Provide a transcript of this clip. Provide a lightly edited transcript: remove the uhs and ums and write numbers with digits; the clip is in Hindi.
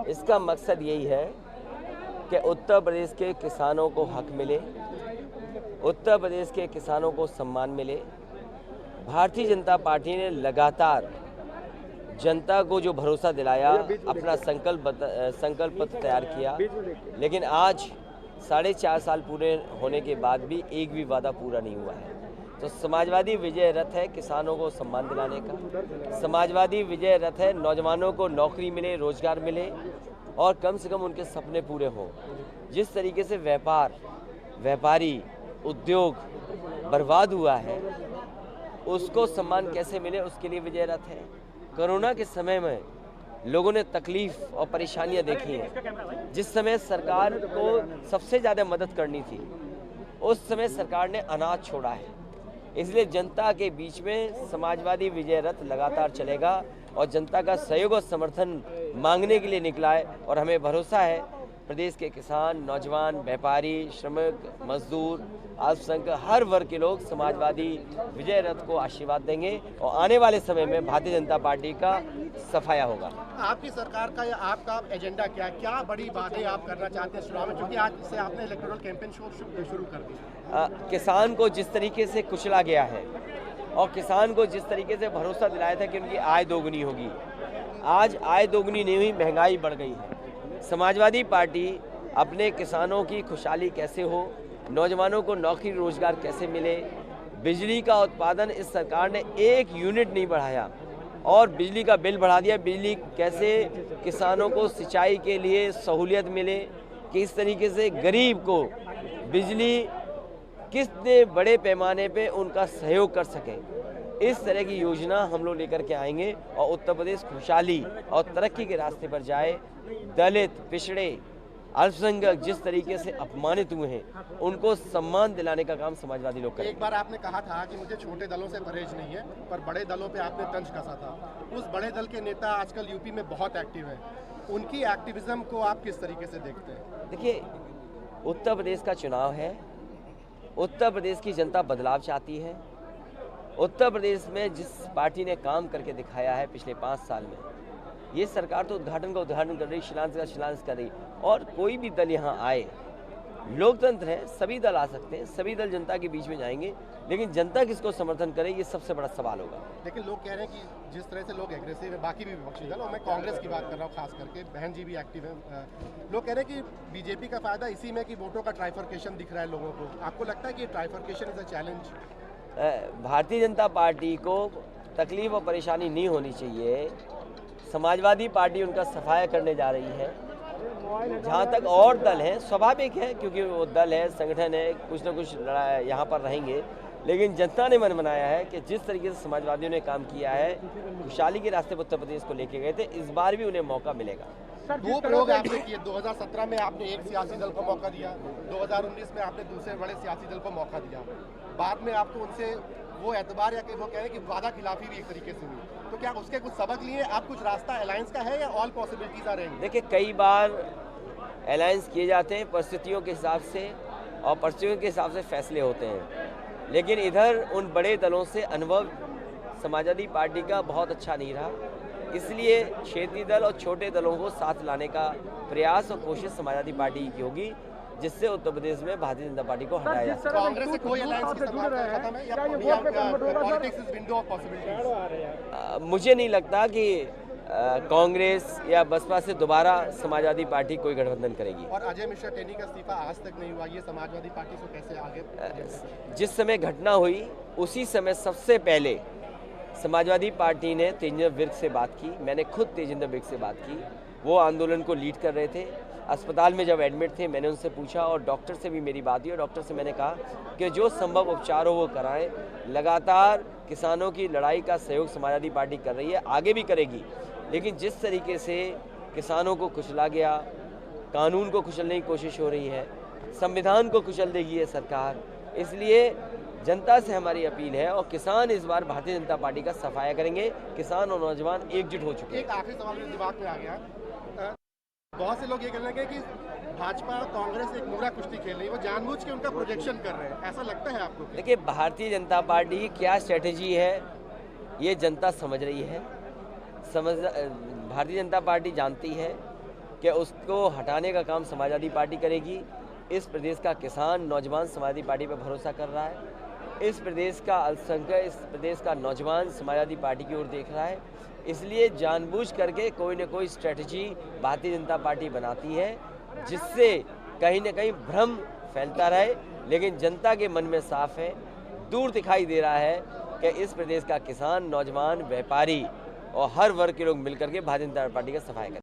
इसका मकसद यही है कि उत्तर प्रदेश के किसानों को हक मिले, उत्तर प्रदेश के किसानों को सम्मान मिले। भारतीय जनता पार्टी ने लगातार जनता को जो भरोसा दिलाया, अपना संकल्प पत्र तैयार किया, लेकिन आज 4.5 साल पूरे होने के बाद भी एक भी वादा पूरा नहीं हुआ है। तो समाजवादी विजय रथ है किसानों को सम्मान दिलाने का, समाजवादी विजय रथ है नौजवानों को नौकरी मिले, रोजगार मिले और कम से कम उनके सपने पूरे हों। जिस तरीके से व्यापारी उद्योग बर्बाद हुआ है, उसको सम्मान कैसे मिले, उसके लिए विजय रथ है। कोरोना के समय में लोगों ने तकलीफ और परेशानियां देखी हैं। जिस समय सरकार को सबसे ज़्यादा मदद करनी थी, उस समय सरकार ने अनाज छोड़ा है। इसलिए जनता के बीच में समाजवादी विजय रथ लगातार चलेगा और जनता का सहयोग और समर्थन मांगने के लिए निकला है। और हमें भरोसा है प्रदेश के किसान, नौजवान, व्यापारी, श्रमिक, मजदूर, अल्पसंख्यक हर वर्ग के लोग समाजवादी विजय रथ को आशीर्वाद देंगे और आने वाले समय में भारतीय जनता पार्टी का सफाया होगा। आपकी सरकार का या आपका एजेंडा क्या बड़ी बातें आप करना चाहते हैं चुनाव में, क्योंकि आज से आपने इलेक्टोरल कैंपेन शुरू कर दिया। किसान को जिस तरीके से कुचला गया है और किसान को जिस तरीके से भरोसा दिलाया था कि उनकी आय दोगुनी होगी, आज आय दोगुनी नहीं हुई, महंगाई बढ़ गई है। समाजवादी पार्टी अपने किसानों की खुशहाली कैसे हो, नौजवानों को नौकरी रोजगार कैसे मिले, बिजली का उत्पादन इस सरकार ने 1 यूनिट नहीं बढ़ाया और बिजली का बिल बढ़ा दिया। बिजली कैसे किसानों को सिंचाई के लिए सहूलियत मिले, किस तरीके से गरीब को बिजली कितने बड़े पैमाने पे उनका सहयोग कर सकें, इस तरह की योजना हम लोग लेकर के आएंगे और उत्तर प्रदेश खुशहाली और तरक्की के रास्ते पर जाए। दलित, पिछड़े, अल्पसंख्यक जिस तरीके से अपमानित हुए हैं, उनको सम्मान दिलाने का काम समाजवादी लोग करेंगे। एक बार आपने कहा था कि मुझे छोटे दलों से परहेज नहीं है, पर बड़े दलों पे आपने तंज कसा था। उस बड़े दल के नेता आजकल यूपी में बहुत एक्टिव हैं, उनकी एक्टिविज्म को आप किस तरीके से देखते हैं? देखिए, उत्तर प्रदेश का चुनाव है, उत्तर प्रदेश की जनता बदलाव चाहती है। उत्तर प्रदेश में जिस पार्टी ने काम करके दिखाया है पिछले 5 साल में, ये सरकार तो उद्घाटन का उद्घाटन कर रही, शिलान्यास का शिलान्यास कर रही। और कोई भी दल यहाँ आए, लोकतंत्र है, सभी दल आ सकते हैं, सभी दल जनता के बीच में जाएंगे, लेकिन जनता किसको समर्थन करे, ये सबसे बड़ा सवाल होगा। लेकिन लोग कह रहे हैं कि जिस तरह से लोग एग्रेसिव है, बाकी भी विपक्षी दल, और मैं कांग्रेस की बात कर रहा हूँ खास करके, बहन जी भी एक्टिव है, लोग कह रहे हैं कि बीजेपी का फायदा इसी में कि वोटों का ट्राइफर्केशन दिख रहा है लोगों को। आपको लगता है कि ट्राइफर्केशन is a challenge? Bharatiya Janata party को तकलीफ और परेशानी नहीं होनी चाहिए। समाजवादी पार्टी उनका सफाया करने जा रही है। जहाँ तक और दल हैं, स्वाभाविक है क्योंकि वो दल है, संगठन है, कुछ न कुछ यहाँ पर रहेंगे, लेकिन जनता ने मन बनाया है कि जिस तरीके से समाजवादियों ने काम किया है, खुशहाली के रास्ते पर उत्तर प्रदेश को लेके गए थे, इस बार भी उन्हें मौका मिलेगा। 2 प्रयोग आपने किए। 2017 में आपने एक सियासी दल को मौका दिया, 2019 में आपने दूसरे बड़े सियासी दल को मौका दिया। बाद में आपको उनसे वो एतबार या कि वो कह रहे कि वादा खिलाफी भी एक तरीके से हुई, तो क्या उसके कुछ सबक लिए? आप कुछ रास्ता अलायंस का है या ऑल पॉसिबिलिटीज आ रही हैं? देखिए, कई बार अलायंस किए जाते हैं परिस्थितियों के हिसाब से और परिस्थितियों के हिसाब से फैसले होते हैं, लेकिन इधर उन बड़े दलों से अनुभव समाजवादी पार्टी का बहुत अच्छा नहीं रहा। इसलिए क्षेत्रीय दल और छोटे दलों को साथ लाने का प्रयास और कोशिश समाजवादी पार्टी की होगी, जिससे उत्तर प्रदेश में भारतीय जनता पार्टी को हटाया जा सके। कांग्रेस से कोई अलायंस की संभावना खत्म है या politics is window of possibilities? मुझे नहीं लगता कि कांग्रेस या बसपा से दोबारा समाजवादी पार्टी कोई गठबंधन करेगी। और अजय मिश्रा टेनी का इस्तीफा आज तक नहीं हुआ, ये समाजवादी पार्टी से कैसे आगे? जिस समय घटना हुई उसी समय सबसे पहले समाजवादी पार्टी ने तेजेंद्र विर्क से बात की। मैंने खुद तेजेंद्र विर्क से बात की, वो आंदोलन को लीड कर रहे थे। अस्पताल में जब एडमिट थे, मैंने उनसे पूछा और डॉक्टर से भी मेरी बात हुई और डॉक्टर से मैंने कहा कि जो संभव उपचार हो वो कराएं। लगातार किसानों की लड़ाई का सहयोग समाजवादी पार्टी कर रही है, आगे भी करेगी, लेकिन जिस तरीके से किसानों को कुचला गया, कानून को कुचलने की कोशिश हो रही है, संविधान को कुचल देगी ये सरकार। इसलिए जनता से हमारी अपील है और किसान इस बार भारतीय जनता पार्टी का सफाया करेंगे। किसान और नौजवान एकजुट हो चुके हैं। एक आखिरी सवाल मेरे दिमाग में आ गया, बहुत से लोग ये कहने लगे कि भाजपा कांग्रेस एक मुर्गा कुश्ती खेल रही है, वो जानबूझ के उनका प्रोजेक्शन कर रहे हैं, ऐसा लगता है आपको? देखिए, भारतीय जनता पार्टी की क्या स्ट्रेटेजी है ये जनता समझ रही है। भारतीय जनता पार्टी जानती है कि उसको हटाने का काम समाजवादी पार्टी करेगी। इस प्रदेश का किसान नौजवान समाजवादी पार्टी पर भरोसा कर रहा है। इस प्रदेश का अल्पसंख्यक, इस प्रदेश का नौजवान समाजवादी पार्टी की ओर देख रहा है। इसलिए जानबूझ करके कोई न कोई स्ट्रेटजी भारतीय जनता पार्टी बनाती है, जिससे कहीं न कहीं भ्रम फैलता रहे, लेकिन जनता के मन में साफ है, दूर दिखाई दे रहा है कि इस प्रदेश का किसान, नौजवान, व्यापारी और हर वर्ग के लोग मिलकर के भारतीय जनता पार्टी का सफाया करें।